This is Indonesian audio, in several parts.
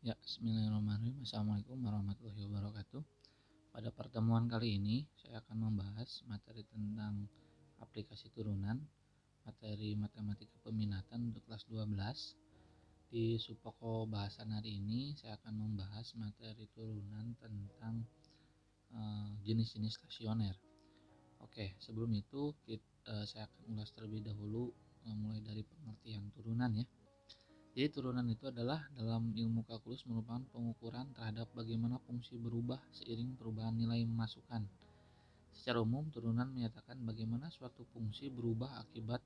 Ya, bismillahirrahmanirrahim. Assalamualaikum warahmatullahi wabarakatuh. Pada pertemuan kali ini, saya akan membahas materi tentang aplikasi turunan, materi matematika peminatan untuk kelas 12. Di subpoko bahasan hari ini, saya akan membahas materi turunan tentang jenis-jenis stasioner. Oke, sebelum itu saya akan ulas terlebih dahulu mulai dari pengertian turunan ya. Jadi turunan itu adalah dalam ilmu kalkulus merupakan pengukuran terhadap bagaimana fungsi berubah seiring perubahan nilai masukan. Secara umum, turunan menyatakan bagaimana suatu fungsi berubah akibat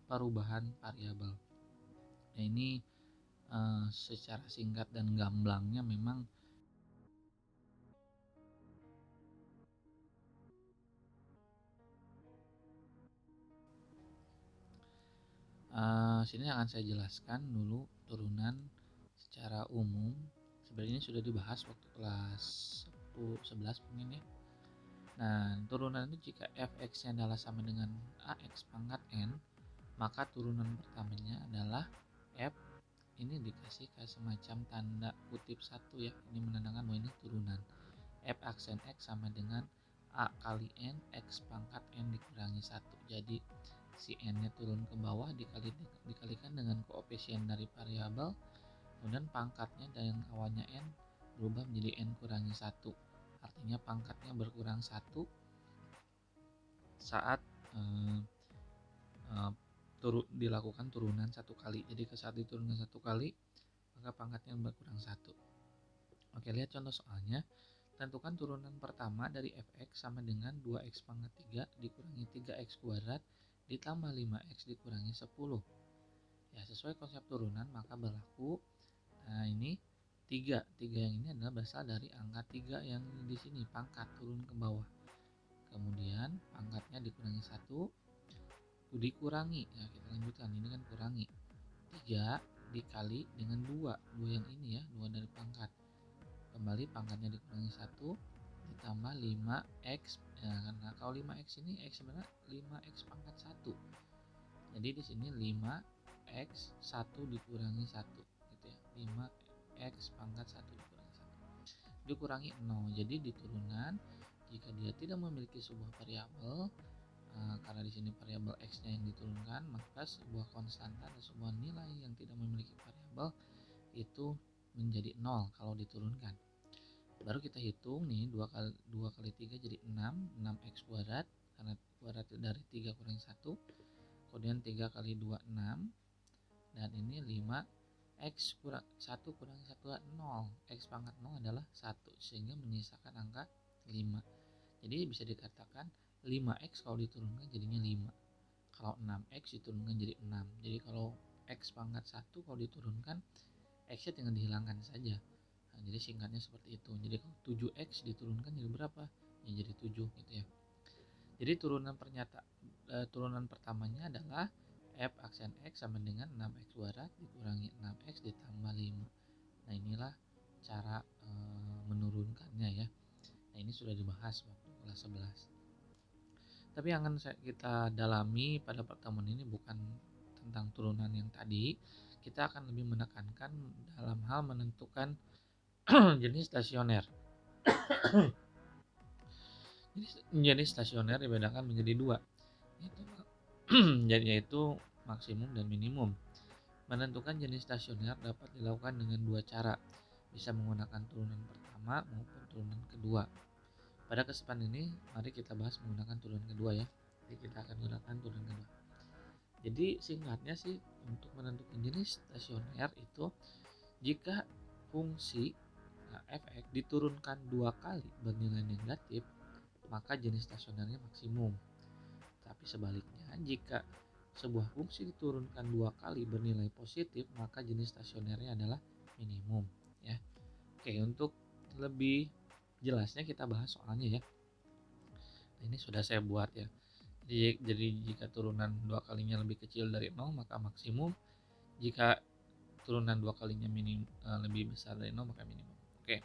perubahan variabel. Nah, ini secara singkat dan gamblangnya memang sini akan saya jelaskan dulu turunan secara umum. Sebenarnya ini sudah dibahas waktu kelas 11 mungkin ya. Nah, turunan itu jika fx-nya adalah sama dengan ax pangkat n, maka turunan pertamanya adalah f, ini dikasih kayak semacam tanda kutip 1 ya, ini menandakan bahwa ini turunan. F aksen x sama dengan a kali n x pangkat n dikurangi 1. Jadi si n-nya turun ke bawah dikalikan dengan koefisien dari variabel, kemudian pangkatnya dari awalnya n berubah menjadi n kurangi 1. Artinya pangkatnya berkurang 1 saat dilakukan turunan 1 kali. Jadi saat diturunkan 1 kali, maka pangkatnya berkurang 1. Oke, lihat contoh soalnya. Tentukan turunan pertama dari fx sama dengan 2x pangkat 3 dikurangi 3x kuadrat ditambah 5x dikurangi 10. Ya, sesuai konsep turunan maka berlaku. Nah, ini 3 yang ini adalah berasal dari angka 3 yang di sini, pangkat turun ke bawah. Kemudian pangkatnya dikurangi 1 dikurangi. Ya, kita lanjutkan, ini kan kurangi 3 dikali dengan 2 yang ini ya, 2 dari pangkat. Kembali pangkatnya dikurangi 1 ditambah 5x. Ya, karena kalau 5x ini x sebenarnya 5x pangkat 1. Jadi di sini 5x 1 dikurangi 1 gitu ya. 5x pangkat 1 dikurangi 1 dikurangi 0. Jadi di turunan jika dia tidak memiliki sebuah variabel, karena di sini variabel x-nya yang diturunkan, maka sebuah konstanta atau sebuah nilai yang tidak memiliki variabel itu menjadi 0 kalau diturunkan. Baru kita hitung nih, 2 kali 3 jadi 6x kuadrat, karena kuadrat dari 3 kurangi 1. Kemudian 3 kali 2 6, dan ini 5x kurang 1 kurangi 1 0. X pangkat 0 adalah 1, sehingga menyisakan angka 5. Jadi bisa dikatakan 5x kalau diturunkan jadinya 5. Kalau 6x diturunkan jadi 6. Jadi kalau x pangkat 1 kalau diturunkan, x-nya tinggal dihilangkan saja. Nah, jadi singkatnya seperti itu. Jadi kalau 7x diturunkan jadi berapa? Ya jadi 7 gitu ya. Jadi turunan pertamanya adalah f aksen x sama dengan 6x kuadrat dikurangi 6x ditambah 5. Nah, inilah cara menurunkannya ya. Nah, ini sudah dibahas waktu kelas 11. Tapi yang akan kita dalami pada pertemuan ini bukan tentang turunan yang tadi. Kita akan lebih menekankan dalam hal menentukan jenis stasioner. Jenis stasioner dibedakan menjadi 2, yaitu maksimum dan minimum. Menentukan jenis stasioner dapat dilakukan dengan 2 cara, bisa menggunakan turunan pertama maupun turunan kedua. Pada kesempatan ini, mari kita bahas menggunakan turunan kedua ya. Jadi kita akan gunakan turunan kedua. Jadi singkatnya sih, untuk menentukan jenis stasioner itu jika fungsi fx diturunkan 2 kali bernilai negatif, maka jenis stasionernya maksimum. Tapi sebaliknya, jika sebuah fungsi diturunkan 2 kali bernilai positif, maka jenis stasionernya adalah minimum ya. Oke, untuk lebih jelasnya kita bahas soalnya ya. Nah, ini sudah saya buat ya. Jadi jika turunan 2 kalinya lebih kecil dari 0 maka maksimum. Jika turunan 2 kalinya lebih besar dari 0 maka minimum. Oke.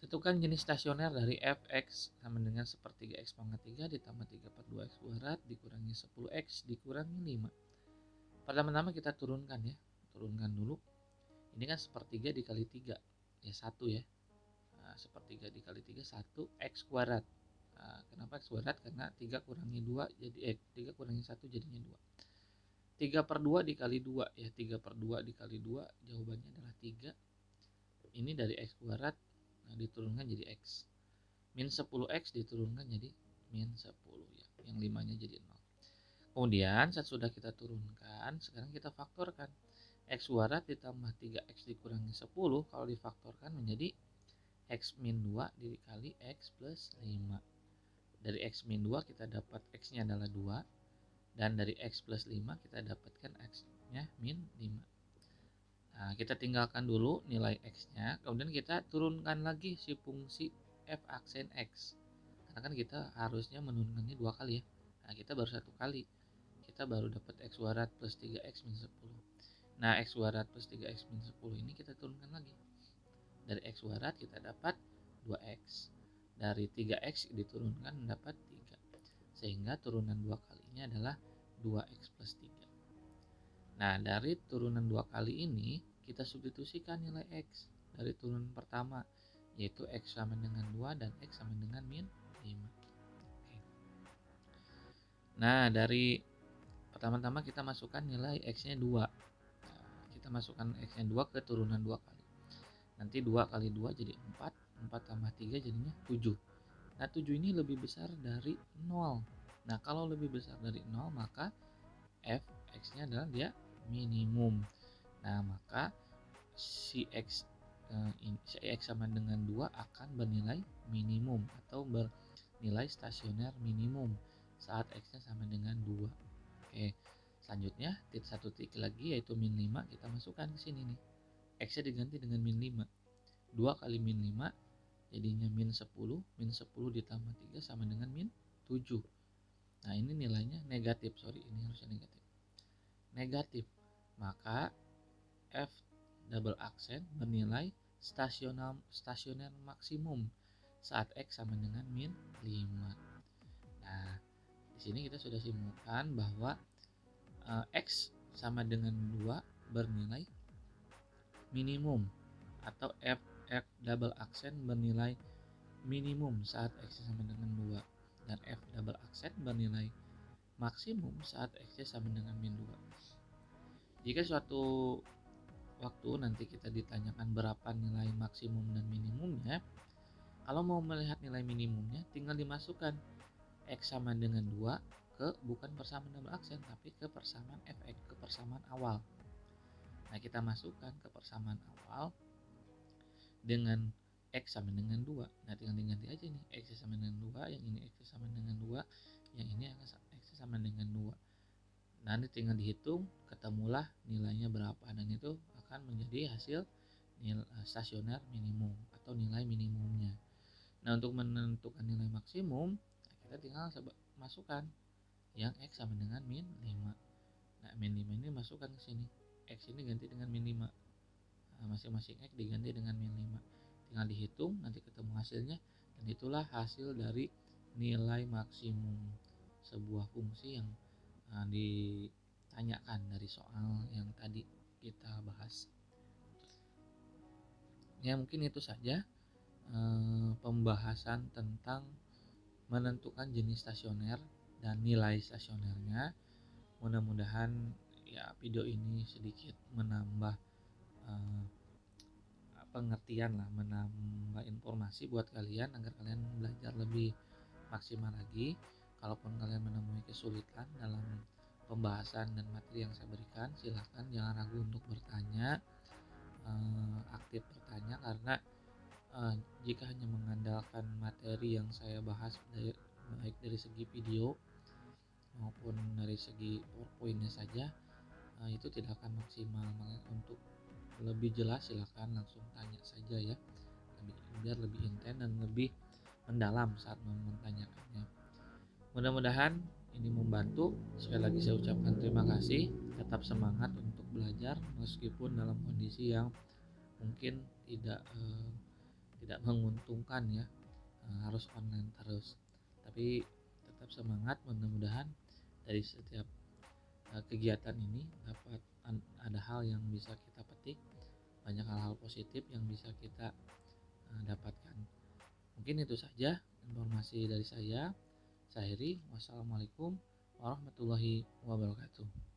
Tentukan jenis stasioner dari fx sama dengan sepertiga x pangkat 3 ditambah 3/2x kuadrat dikurangi 10x dikurangi 5. Pertama-tama kita turunkan ya. Turunkan dulu. Ini kan sepertiga dikali 3 ya 1 ya. Sepertiga dikali 3 1 X kuadrat. Kenapa X kuadrat? Karena 3 kurangi 2 jadi 3 kurangi 1 jadinya 2. 3 per 2 dikali 2 ya, 3 per 2 dikali 2 jawabannya adalah 3. Ini dari X kuadrat diturunkan jadi X. Min 10X diturunkan jadi min 10 ya, yang 5 nya jadi 0. Kemudian saat sudah kita turunkan, sekarang kita faktorkan. X kuadrat ditambah 3X dikurangi 10 kalau difaktorkan menjadi X min 2 dikali X plus 5. Dari X min 2 kita dapat X nya adalah 2, dan dari X plus 5 kita dapatkan X nya min 5. Nah, kita tinggalkan dulu nilai X nya, kemudian kita turunkan lagi si fungsi F aksen X, karena kan kita harusnya menurunkannya 2 kali ya. Nah, kita baru 1 kali, kita baru dapat X kuadrat plus 3X min 10. Nah, X kuadrat plus 3X min 10 ini kita turunkan lagi. Dari X kuadrat kita dapat 2X. Dari 3X diturunkan mendapat 3. Sehingga turunan 2 kalinya adalah 2X plus 3. Nah, dari turunan 2 kali ini kita substitusikan nilai X dari turunan pertama, yaitu X sama dengan 2 dan X sama dengan min 5. Oke. Nah, dari pertama-tama kita masukkan nilai X nya 2. Kita masukkan X nya 2 ke turunan 2 kali. Nanti 2 kali 2 jadi 4, 4 tambah 3 jadinya 7. Nah, 7 ini lebih besar dari 0. Nah, kalau lebih besar dari 0 maka F X nya adalah dia minimum. Nah, maka si X sama dengan 2 akan bernilai minimum atau bernilai stasioner minimum saat X nya sama dengan 2. Oke, selanjutnya satu titik lagi yaitu min 5 kita masukkan ke sini nih. X nya diganti dengan min 5. 2 kali min 5 jadinya min 10. Min 10 ditambah 3 sama dengan min 7. Nah, ini nilainya negatif. Ini harusnya negatif. Negatif. Maka F double aksen bernilai stasioner maksimum saat X sama dengan min 5. Nah, di sini kita sudah simpulkan bahwa X sama dengan 2 bernilai minimum, atau F double aksen bernilai minimum saat X sama dengan 2, dan F double aksen bernilai maksimum saat X sama dengan min 2. Jika suatu waktu nanti kita ditanyakan berapa nilai maksimum dan minimumnya, kalau mau melihat nilai minimumnya tinggal dimasukkan X sama dengan 2 ke bukan persamaan double aksen tapi ke persamaan fx, ke persamaan awal. Nah, kita masukkan ke persamaan awal dengan X sama dengan 2. Nah, tinggal diganti aja nih, X sama dengan 2, yang ini X sama dengan 2, yang ini X sama dengan 2. Nanti tinggal dihitung, ketemulah nilainya berapa, dan itu akan menjadi hasil nilai stasioner minimum atau nilai minimumnya. Nah, untuk menentukan nilai maksimum, kita tinggal masukkan yang X sama dengan min 5. Nah, min 5 ini masukkan ke sini. X ini ganti dengan min 5. Nah, masing-masing X diganti dengan min 5. Tinggal dihitung, nanti ketemu hasilnya, dan itulah hasil dari nilai maksimum sebuah fungsi yang ditanyakan dari soal yang tadi kita bahas. Ya, mungkin itu saja pembahasan tentang menentukan jenis stasioner dan nilai stasionernya. Mudah-mudahan ya video ini sedikit menambah pengertian lah, menambah informasi buat kalian agar kalian belajar lebih maksimal lagi. Kalaupun kalian menemui kesulitan dalam pembahasan dan materi yang saya berikan, silahkan jangan ragu untuk bertanya, aktif bertanya, karena jika hanya mengandalkan materi yang saya bahas baik dari segi video maupun dari segi PowerPoint-nya saja, itu tidak akan maksimal. Makanya untuk lebih jelas silahkan langsung tanya saja ya, biar lebih intens dan lebih mendalam saat mempertanyakannya. Mudah-mudahan ini membantu. Sekali lagi saya ucapkan terima kasih. Tetap semangat untuk belajar meskipun dalam kondisi yang mungkin tidak menguntungkan ya, harus online terus. Tapi tetap semangat. Mudah-mudahan dari setiap kegiatan ini dapat ada hal yang bisa kita petik banyak hal-hal positif yang bisa kita dapatkan. Mungkin itu saja informasi dari saya. Saya Heri. Wassalamualaikum warahmatullahi wabarakatuh.